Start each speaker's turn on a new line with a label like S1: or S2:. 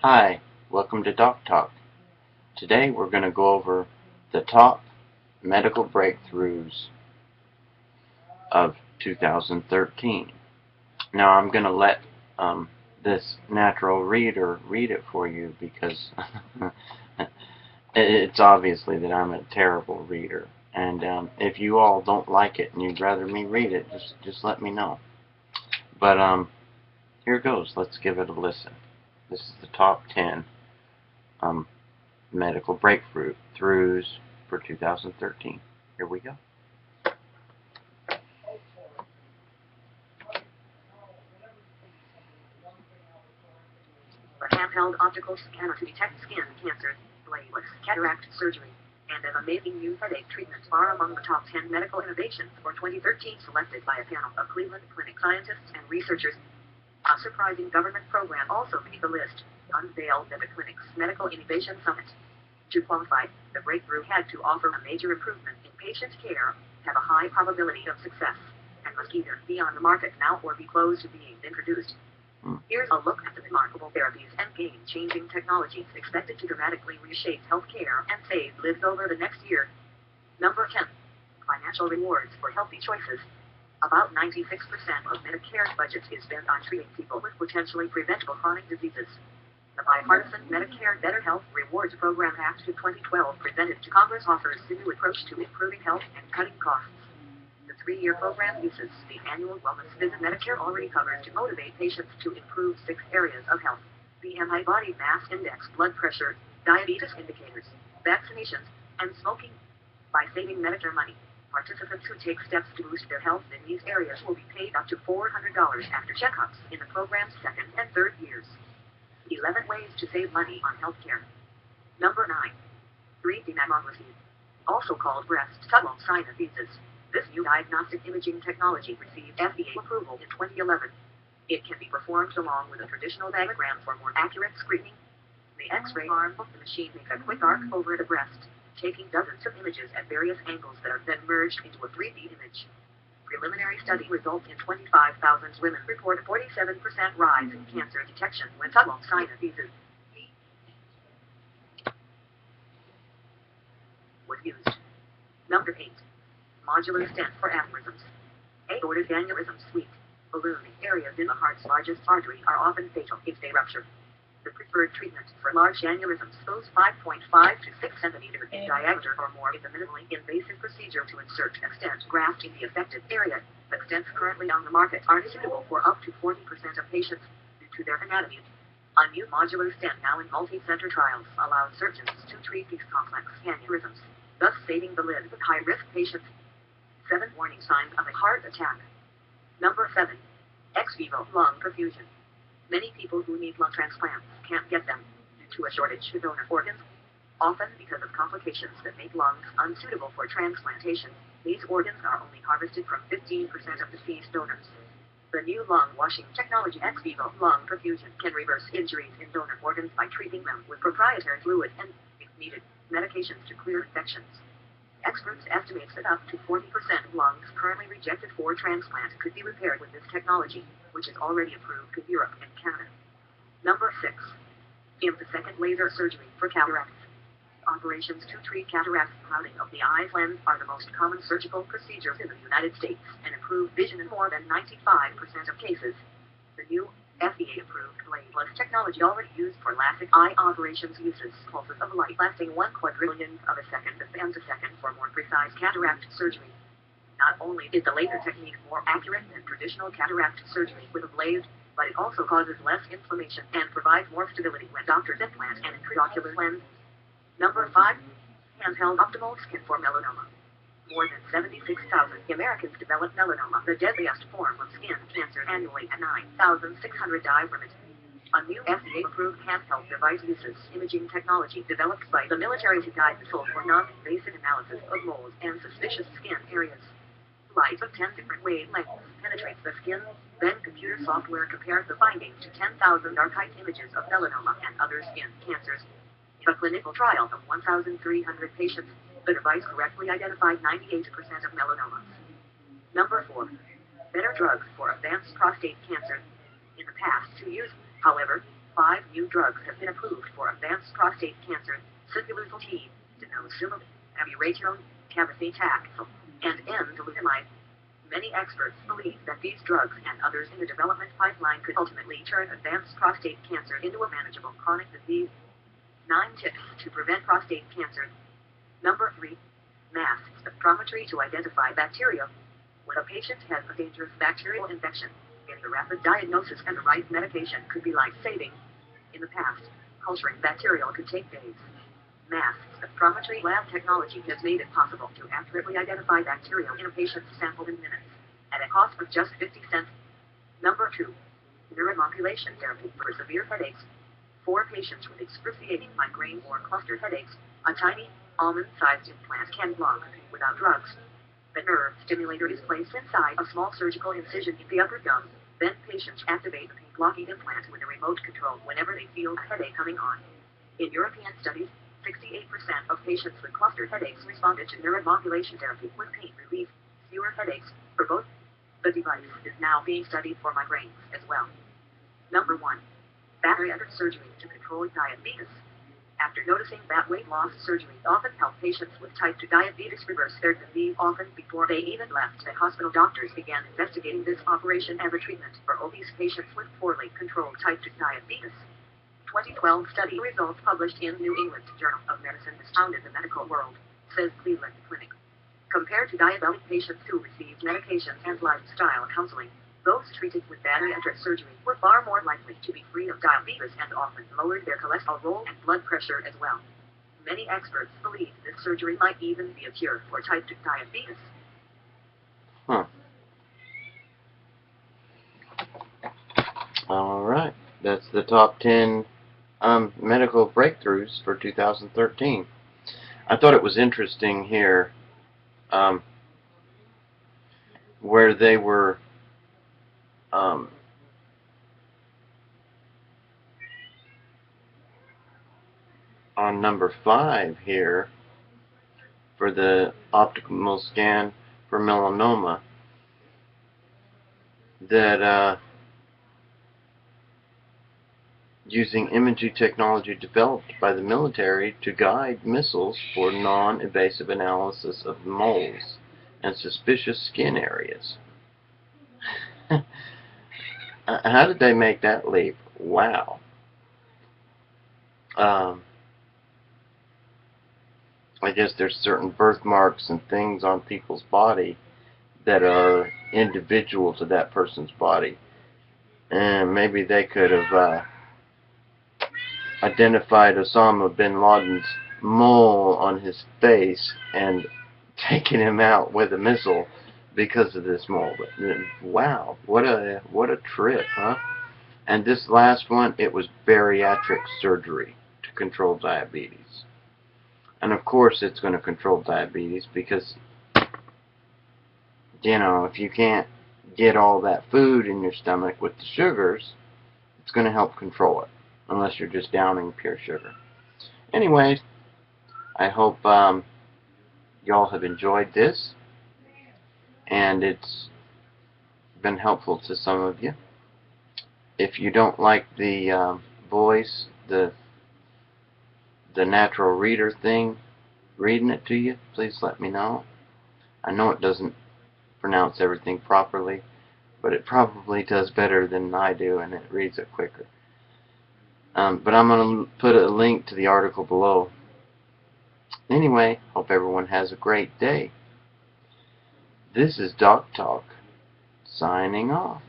S1: Hi, welcome to Doc Talk. Today we're going to go over the top medical breakthroughs of 2013. Now I'm going to let this natural reader read it for you because it's obviously that I'm a terrible reader. And if you all don't like it and you'd rather me read it, just let me know. But here goes. Let's give it a listen. This is the top 10 medical breakthroughs for 2013. Here we go.
S2: A handheld optical scanner to detect skin cancer, bladeless cataract surgery, and an amazing new headache treatment are among the top 10 medical innovations for 2013 selected by a panel of Cleveland Clinic scientists and researchers. A surprising government program also made the list, unveiled at the clinic's Medical Innovation Summit. To qualify, the breakthrough had to offer a major improvement in patient care, have a high probability of success, and must either be on the market now or be close to being introduced. Here's a look at the remarkable therapies and game-changing technologies expected to dramatically reshape healthcare and save lives over the next year. Number 10. Financial rewards for healthy choices. About 96% of Medicare's budget is spent on treating people with potentially preventable chronic diseases. The bipartisan Medicare Better Health Rewards Program Act of 2012 presented to Congress offers a new approach to improving health and cutting costs. The 3-year program uses the annual wellness visit Medicare already covers to motivate patients to improve 6 areas of health: BMI, body mass index, blood pressure, diabetes indicators, vaccinations, and smoking. By saving Medicare money, participants who take steps to boost their health in these areas will be paid up to $400 after checkups in the program's 2nd and 3rd years. 11 ways to save money on healthcare. Number 9. 3D mammography. Also called breast tomosynthesis. This new diagnostic imaging technology received FDA approval in 2011. It can be performed along with a traditional mammogram for more accurate screening. The X-ray arm of the machine makes a quick arc over the breast, taking dozens of images at various angles that are then merged into a 3D image. Preliminary study results in 25,000 women report a 47% rise in cancer detection when tomosynthesis was used. Number 8. Modular stent for aneurysms. Aortic aneurysms, weak, ballooning areas in the heart's largest artery are often fatal if they rupture. The preferred treatment for large aneurysms, those 5.5 to 6 centimeters in diameter or more, is a minimally invasive procedure to insert a stent graft in the affected area. But stents currently on the market aren't suitable for up to 40% of patients due to their anatomy. A new modular stent now in multi-center trials allows surgeons to treat these complex aneurysms, thus saving the lives of high-risk patients. 7 warning signs of a heart attack. Number 7. Ex vivo lung perfusion. Many people who need lung transplants can't get them due to a shortage of donor organs, often because of complications that make lungs unsuitable for transplantation. These organs are only harvested from 15% of deceased donors. The new lung washing technology, ex vivo lung perfusion, can reverse injuries in donor organs by treating them with proprietary fluid and, if needed, medications to clear infections. Experts estimate that up to 40% of lungs currently rejected for transplant could be repaired with this technology, which is already approved in Europe and Canada. Number 6. Femtosecond laser surgery for cataracts. Operations to treat cataract clouding of the eye lens are the most common surgical procedures in the United States and improve vision in more than 95% of cases. The new FDA-approved bladeless technology already used for LASIK eye operations uses pulses of light lasting 1/4 of a second to femtosecond for more precise cataract surgery. Not only is the laser technique more accurate than traditional cataract surgery with a blade, but it also causes less inflammation and provides more stability when doctors implant an intraocular lens. Number 5. Handheld optimal skin for melanoma. More than 76,000 Americans develop melanoma, the deadliest form of skin cancer, annually, and 9,600 die from it. A new FDA-approved handheld device uses imaging technology developed by the military to guide the soul for non-invasive analysis of moles and suspicious skin areas. Light of 10 different wavelengths penetrates the skin, then computer software compares the findings to 10,000 archived images of melanoma and other skin cancers. In a clinical trial of 1,300 patients, the device correctly identified 98% of melanomas. Number 4. Better drugs for advanced prostate cancer. In the past 2 years, however, 5 new drugs have been approved for advanced prostate cancer: sibulizumab, denosumab, abiraterone, cabazitaxel, and enzalutamide. Many experts believe that these drugs and others in the development pipeline could ultimately turn advanced prostate cancer into a manageable chronic disease. 9 tips to prevent prostate cancer. Number 3. Mass spectrometry to identify bacteria. When a patient has a dangerous bacterial infection, getting a rapid diagnosis and the right medication could be life-saving. In the past, culturing bacterial could take days. Mass spectrometry lab technology has made it possible to accurately identify bacteria in a patient's sample in minutes, at a cost of just 50 cents. Number 2. Neuromodulation therapy for severe headaches. For patients with excruciating migraine or cluster headaches, a tiny, almond-sized implant can block without drugs. The nerve stimulator is placed inside a small surgical incision in the upper gum. Then patients activate the pain-blocking implant with a remote control whenever they feel a headache coming on. In European studies, 68% of patients with cluster headaches responded to neuromodulation therapy with pain relief, fewer headaches, for both. The device is now being studied for migraines as well. Number 1. Bariatric surgery to control diabetes. After noticing that weight loss surgery often helped patients with type 2 diabetes reverse their disease often before they even left the hospital, doctors began investigating this operation as a treatment for obese patients with poorly controlled type 2 diabetes. 2012 study results published in New England Journal of Medicine astounded the medical world, says Cleveland Clinic. Compared to diabetic patients who received medications and lifestyle counseling, those treated with bariatric surgery were far more likely to be free of diabetes and often lowered their cholesterol and blood pressure as well. Many experts believe this surgery might even be a cure for type 2 diabetes.
S1: Alright, that's the top 10 medical breakthroughs for 2013. I thought it was interesting here where they were on number 5 here for the optical scan for melanoma, that using imaging technology developed by the military to guide missiles for non-invasive analysis of moles and suspicious skin areas. How did they make that leap? Wow. I guess there's certain birthmarks and things on people's body that are individual to that person's body. And maybe they could have identified Osama bin Laden's mole on his face and taken him out with a missile because of this mole. But, wow, what a trip, huh? And this last one, it was bariatric surgery to control diabetes. And of course it's going to control diabetes because, you know, if you can't get all that food in your stomach with the sugars, it's going to help control it, unless you're just downing pure sugar. Anyways, I hope y'all have enjoyed this, and it's been helpful to some of you. If you don't like the voice, the natural reader thing, reading it to you, please let me know. I know it doesn't pronounce everything properly, but it probably does better than I do, and it reads it quicker. But I'm going to put a link to the article below. Anyway, hope everyone has a great day. This is Doc Talk, signing off.